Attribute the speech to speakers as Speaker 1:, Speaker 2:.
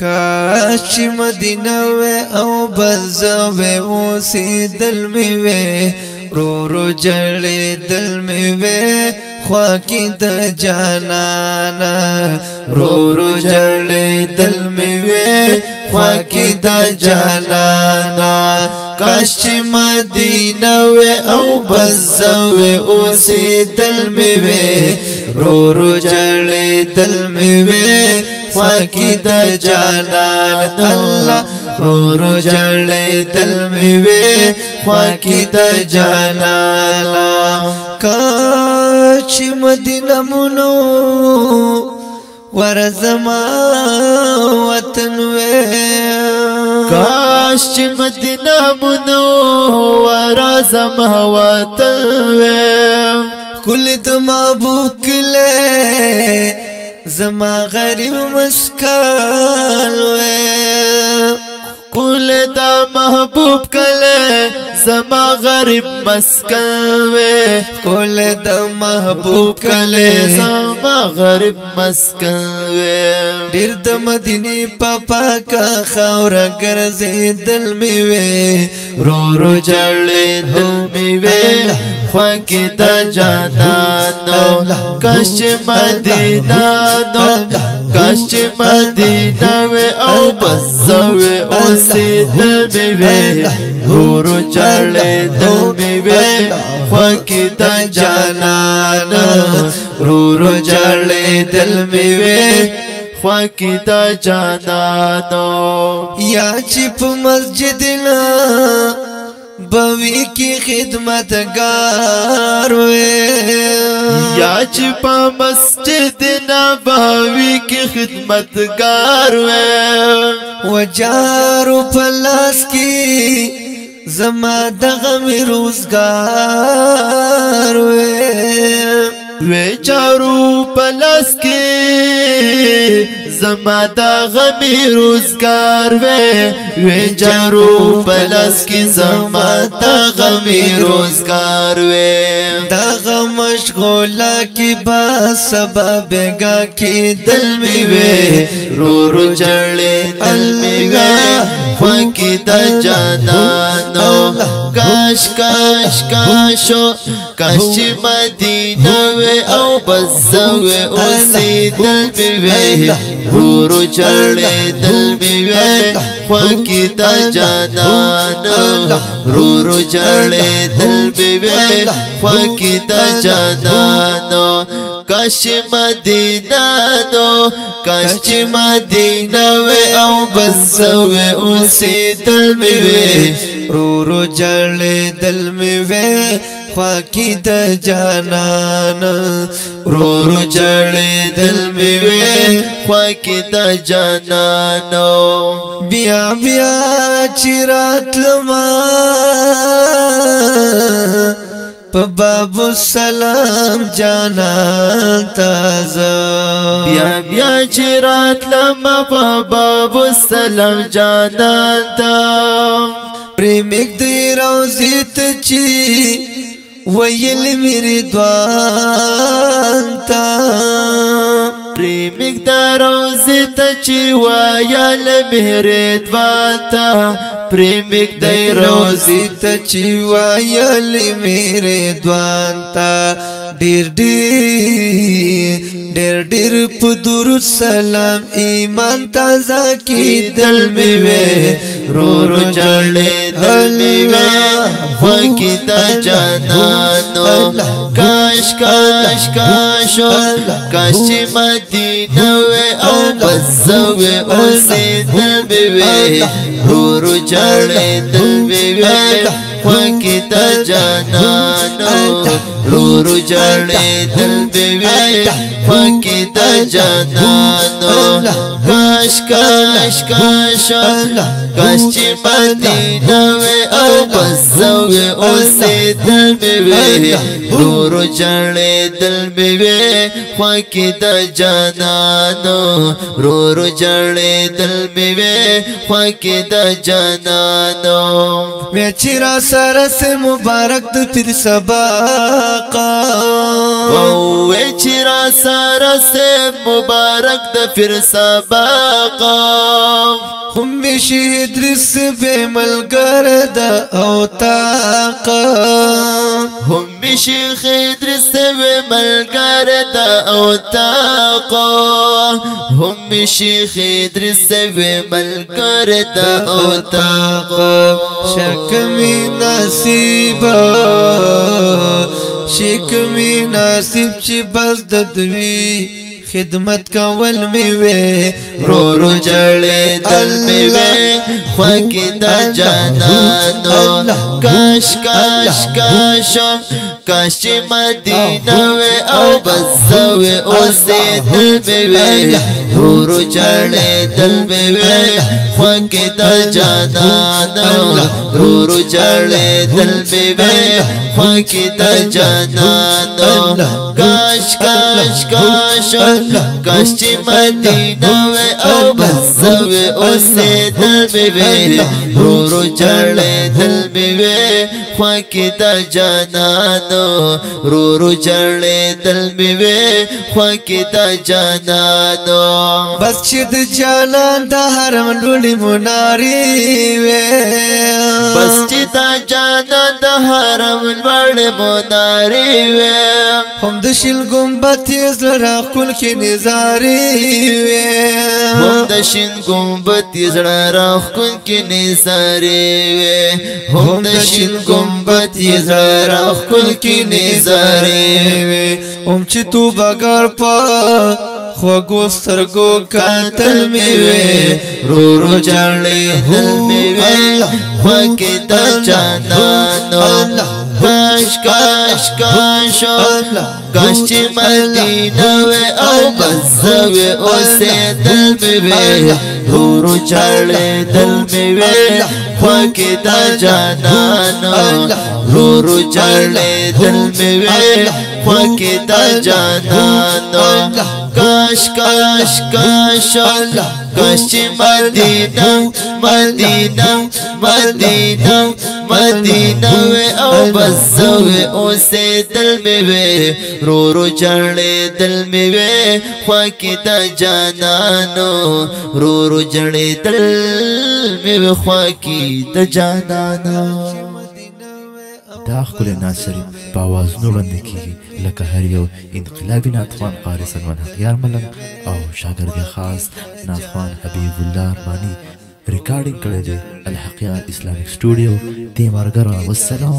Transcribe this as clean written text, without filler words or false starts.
Speaker 1: काश मदीना वे औ बज़वे उसी दिल में वे रो रो जले दिल में वे ख्वाकी द जानाना रो रो जले दिल में वे ख्वाकी द जानाना काश मदीना वे औ बज़वे उसी दिल में वे रो रो जले दिल में वे ख्वाकी द जानान अल्लाह रो रो जले दिल में वे ख्वाकी द जानाना काश मदीना मुनो वरज़मा वतन वे
Speaker 2: काश मदीना मुनो वरज़मा वतन वे
Speaker 1: कुल महबूब ले ज़मा गरीब मस्कान वे
Speaker 2: कुल दा महबूब कले ज़मा गरीब मस्कन वे
Speaker 1: कुल दा महबूब कले
Speaker 2: ज़मा गरीब मस्कन वे
Speaker 1: दिल द मदीने पापा का खौरा गर्ज़े दिल में वे
Speaker 2: रो रो जले दिल में वे ख्वाकी द जानानो काश मदीना नो काश मदीना वे औ बज़वे उसी दिल में वे रो रो जले दिल में वे ख्वाकी द जानानो
Speaker 1: रो रो जले दिल में वे
Speaker 2: ख्वाकी द जानानो
Speaker 1: या चिप मस्जिद ना बवी की खिदमत गार वे
Speaker 2: या चिपा मस्जिद नबवी की खिदमत गार वे
Speaker 1: वजारो पलास की ज़मा दग़म रोज़गार
Speaker 2: वे चारू पलास के ज़मा दग़म रोज़गार वे चारू पलास की ज़मा दग़म रोज़गार वे
Speaker 1: दग़म मशगूला की बासबाब गा की दिल में वे
Speaker 2: रो रो जले दिल में वे ख्वाकी द जानानो काश काश काशो काश मदीना वे औ बज़वे उसी दिल में वे रो रो जले दिल में वे ख्वाकी द जानानो रो रो जले दिल में वे ख्वाकी द जानानो काश मदीना नो काश मदीना वे औ बज़वे उसी दिल में वे
Speaker 1: रो रो जले दिल में वे ख्वाकी द जानान
Speaker 2: रो रो जले दिल में वे ख्वाकी द जानानो
Speaker 1: बिया बिया चिरात लमा बाबू सलाम जाना ताज़ा
Speaker 2: बिया बिया चिरात लमा बाबू सलाम जाना ता
Speaker 1: प्रेमिक दे रोज़ित ची वयल मेरे द्वांता
Speaker 2: प्रेमिक द रोज़ित ची वयल मेरे द्वांता प्रेमिक द
Speaker 1: रोज़ित ची वयल मेरे द्वांता डिर डिर पुदुर सलाम ईमान ताज़ा की दिल में वे
Speaker 2: रो रो जले दिल में वे ख्वाकी द जानानो काश काश काशो काश मदीना वे औ बज़वे उसी दिल में वे रो रो जले दिल में वे ख्वाकी द जानानो रो रो जले दिल में वे ख्वाकी द जानानो काश काश काश काश मदीना वे औ बज़वे उसी दिल में वे रो रो जले दिल में वे ख्वाकी द जानानो रो रो जले दिल में वे ख्वाकी द जानानो
Speaker 1: मैं चिरा सरस मुबारक तो फिर सबाका
Speaker 2: वे चिरा सरस मुबारक द फिर सबाका
Speaker 1: هم شهید رس به ملګر د او طاقه
Speaker 2: هم شیخ ادریس و ملګر د او طاقه هم شیخ ادریس و ملګر د او طاقه
Speaker 1: شکمی نصیبا شکمی نصیب چې بس د دوی خدمت کول می وې
Speaker 2: رو رو جړې دل می وې خوکې د جانانو کاش کاش کاش کاش چې مدینه وې او بس وې اوسې دل می وې رو رو جړې دل می وې خوکې د جانانو رو رو جړې دل می وې خوکې د جانانو کاش کاش کاش کاش چې مدینه وې او بس وې اوسې دل مې وې رو رو جړې دل مې وې خوکې د جانانو رو رو جړې دل مې وې خوکې د جانانو
Speaker 1: بس چې د جانان د حرم لوړې منارې وې
Speaker 2: بس چې د جانان د حرم لوړې منارې وې
Speaker 1: هم د شل ګمبد یې زړه راښکونکې نظارې وې
Speaker 2: هم د شین ګمبد یې زړه راښکونکې نظارې وې هم د شین ګمبد یې زړه راښکونکې نظارې وې
Speaker 1: هم چې تو بګر په خوږو سترګو کتل مې وې
Speaker 2: رو رو جړې دل مې وې خوکې د جانانو کاش کاش کاش کاش چې مدینه وې او بس وې اوسې دل مې وې رو رو جړې دل مې وې خوکې د جانانو رو رو جړې دل مې وې خوکې د جانانو کاش کاش کاش کاش چې مدینه مدینه مدینه مدینه وې او بس وې اوسې دل مې وې رو رو جړې دل مې وې خوکې د جانانو رو رو جړې دل مې وې خوکې د جانانو
Speaker 3: دا ښکلی ناصري په اوازونو باندې کېږي لکه هر یو انقلابي نعتخوان قاري سلمان حقیار ملنګ او شاګرد خاص نعتخوان حبیب الله ارماني ریکارډینګ کړی دی الحقیار اسلامیک سټوډیو دې ملګرو والسلام